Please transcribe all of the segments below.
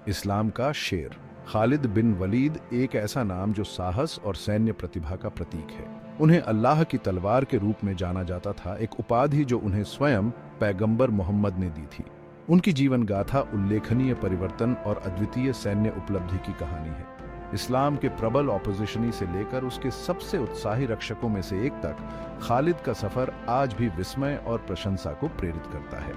इस्लाम का शेर। खालिद बिन वलीद एक ऐसा नाम जो साहस और सैन्य प्रतिभा का प्रतीक है। उन्हें अल्लाह की तलवार के रूप में जाना जाता था, एक उपाधि जो उन्हें स्वयं पैगंबर मोहम्मद ने दी थी। उनकी जीवन गाथा उल्लेखनीय परिवर्तन और अद्वितीय सैन्य उपलब्धि की कहानी है। इस्लाम के प्रबल ऑपोजिशनी से लेकर उसके सबसे उत्साही रक्षकों में से एक तक खालिद का सफर आज भी विस्मय और प्रशंसा को प्रेरित करता है।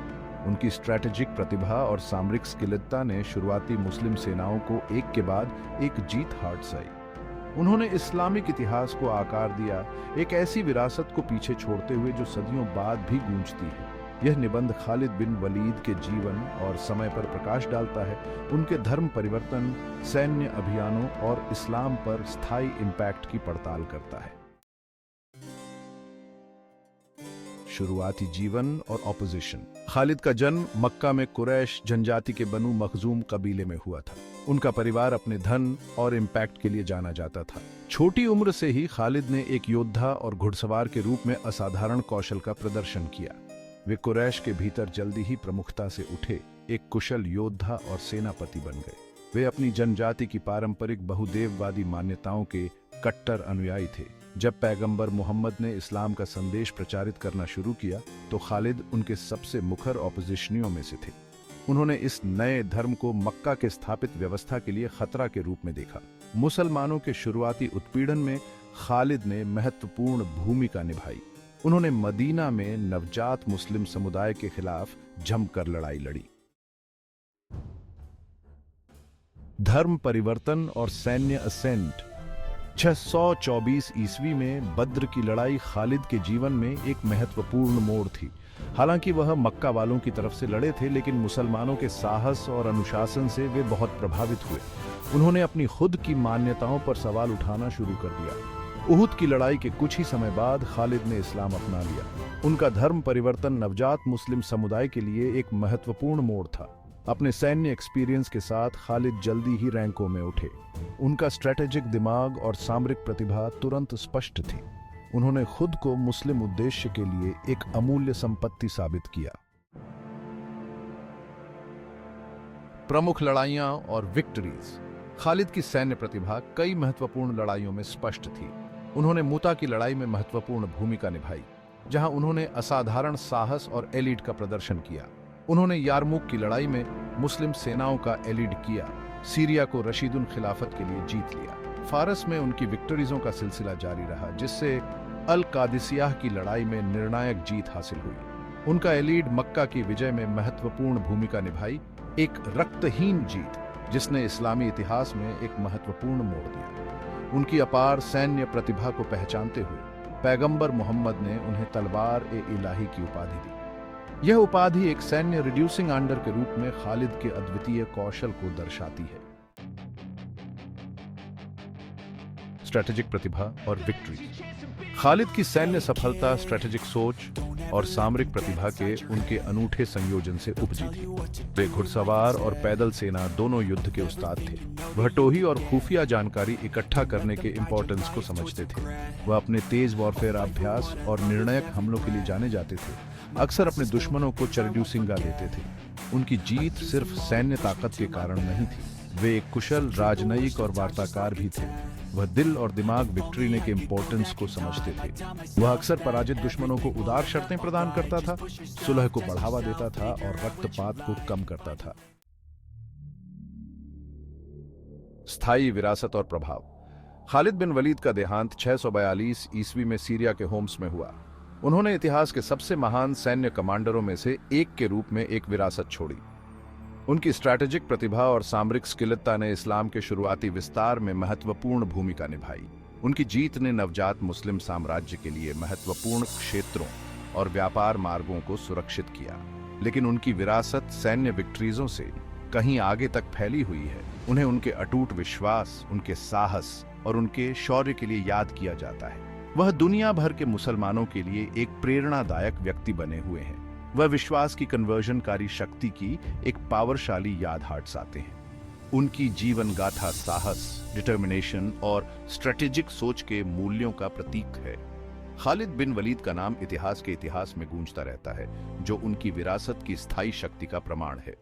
उनकी स्ट्रैटेजिक प्रतिभा और सामरिक स्किलता ने शुरुआती मुस्लिम सेनाओं को एक के बाद एक जीत हाथ सही। उन्होंने इस्लामिक इतिहास को आकार दिया, एक ऐसी विरासत को पीछे छोड़ते हुए जो सदियों बाद भी गूंजती है। यह निबंध खालिद बिन वलीद के जीवन और समय पर प्रकाश डालता है, उनके धर्म परिवर्तन, सैन्य अभियानों और इस्लाम पर स्थायी इम्पैक्ट की पड़ताल करता है। शुरुआती जीवन और ऑपोजिशन। खालिद का जन्म मक्का में कुरैश जनजाति के बनु मखजूम कबीले में हुआ था। उनका परिवार अपने धन और इम्पैक्ट के लिए जाना जाता था। छोटी उम्र से ही खालिद ने एक योद्धा और घुड़सवार के रूप में असाधारण कौशल का प्रदर्शन किया। वे कुरैश के भीतर जल्दी ही प्रमुखता से उठे, एक कुशल योद्धा और सेनापति बन गए। वे अपनी जनजाति की पारंपरिक बहुदेववादी मान्यताओं के कट्टर अनुयायी थे। जब पैगंबर मोहम्मद ने इस्लाम का संदेश प्रचारित करना शुरू किया तो खालिद उनके सबसे मुखर ऑपोजिशनियों में से थे। उन्होंने इस नए धर्म को मक्का के स्थापित व्यवस्था के लिए खतरा के रूप में देखा। मुसलमानों के शुरुआती उत्पीड़न में खालिद ने महत्वपूर्ण भूमिका निभाई। उन्होंने मदीना में नवजात मुस्लिम समुदाय के खिलाफ जमकर लड़ाई लड़ी। धर्म परिवर्तन और सैन्य असेंट। 624 ईस्वी में बद्र की लड़ाई खालिद के जीवन में एक महत्वपूर्ण मोड़ थी। हालांकि वह मक्का वालों की तरफ से लड़े थे, लेकिन मुसलमानों के साहस और अनुशासन से वे बहुत प्रभावित हुए। उन्होंने अपनी खुद की मान्यताओं पर सवाल उठाना शुरू कर दिया। उहुद की लड़ाई के कुछ ही समय बाद खालिद ने इस्लाम अपना लिया। उनका धर्म परिवर्तन नवजात मुस्लिम समुदाय के लिए एक महत्वपूर्ण मोड़ था। अपने सैन्य एक्सपीरियंस के साथ खालिद जल्दी ही रैंकों में उठे। उनका स्ट्रैटेजिक दिमाग और सामरिक प्रतिभा तुरंत स्पष्ट थी। उन्होंने खुद को मुस्लिम उद्देश्य के लिए एक अमूल्य संपत्ति साबित किया। प्रमुख लड़ाइयां और विक्ट्रीज। खालिद की सैन्य प्रतिभा कई महत्वपूर्ण लड़ाइयों में स्पष्ट थी। उन्होंने मूता की लड़ाई में महत्वपूर्ण भूमिका निभाई, जहां उन्होंने असाधारण साहस और एलीड का प्रदर्शन किया। उन्होंने यारमुक की लड़ाई में मुस्लिम सेनाओं का एलीड किया, सीरिया को रशीदुल खिलाफत के लिए जीत लिया। फारस में उनकी विक्टरीजों का सिलसिला जारी रहा, जिससे अल कादिसियाह की लड़ाई में निर्णायक जीत हासिल हुई। उनका एलीड मक्का की विजय में महत्वपूर्ण भूमिका निभाई, एक रक्तहीन जीत जिसने इस्लामी इतिहास में एक महत्वपूर्ण मोड़ दिया। उनकी अपार सैन्य प्रतिभा को पहचानते हुए पैगंबर मोहम्मद ने उन्हें तलवार-ए-इलाही की उपाधि दी। यह उपाधि एक सैन्य रिड्यूसिंग अंडर के रूप में खालिद के अद्वितीय कौशल को दर्शाती है। स्ट्रैटेजिक प्रतिभा और विक्ट्री। खालिद की सैन्य सफलता स्ट्रैटेजिक सोच और सामरिक प्रतिभा के उनके अनूठे संयोजन से उपजी थी। वे घुड़सवार और पैदल सेना दोनों युद्ध के उस्ताद थे। वह टोही और खुफिया जानकारी इकट्ठा करने के इंपॉर्टेंस को समझते थे। वह अपने तेज वॉरफेयर अभ्यास और निर्णायक हमलों के लिए जाने जाते थे। अक्सर अपने दुश्मनों को चरड्यूसिंगा देते थे। उनकी जीत सिर्फ सैन्य ताकत के कारण नहीं थी, वे एक कुशल राजनयिक और वार्ताकार भी थे। वह दिल और दिमाग विक्ट्री ने के इंपॉर्टेंस को समझते थे। वह अक्सर पराजित दुश्मनों को उदार शर्तें प्रदान करता था, सुलह को बढ़ावा देता था और रक्तपात को कम करता था। स्थायी विरासत और प्रभाव। खालिद बिन वलीद का देहांत 642 ईस्वी में सीरिया के होम्स में हुआ। उन्होंने इतिहास के सबसे महान सैन्य कमांडरों में से एक के रूप में एक विरासत छोड़ी। उनकी स्ट्रैटेजिक प्रतिभा और सामरिक स्किलता ने इस्लाम के शुरुआती विस्तार में महत्वपूर्ण भूमिका निभाई। उनकी जीत ने नवजात मुस्लिम साम्राज्य के लिए महत्वपूर्ण क्षेत्रों और व्यापार मार्गों को सुरक्षित किया। लेकिन उनकी विरासत सैन्य विक्ट्रीजों से कहीं आगे तक फैली हुई है। उन्हें उनके अटूट विश्वास, उनके साहस और उनके शौर्य के लिए याद किया जाता है। वह दुनिया भर के मुसलमानों के लिए एक प्रेरणादायक व्यक्ति बने हुए हैं। वह विश्वास की कन्वर्जनकारी शक्ति की एक पावरशाली याद हार्ट्स आते हैं। उनकी जीवन गाथा साहस, डिटर्मिनेशन और स्ट्रेटेजिक सोच के मूल्यों का प्रतीक है। खालिद बिन वलीद का नाम इतिहास में गूंजता रहता है, जो उनकी विरासत की स्थायी शक्ति का प्रमाण है।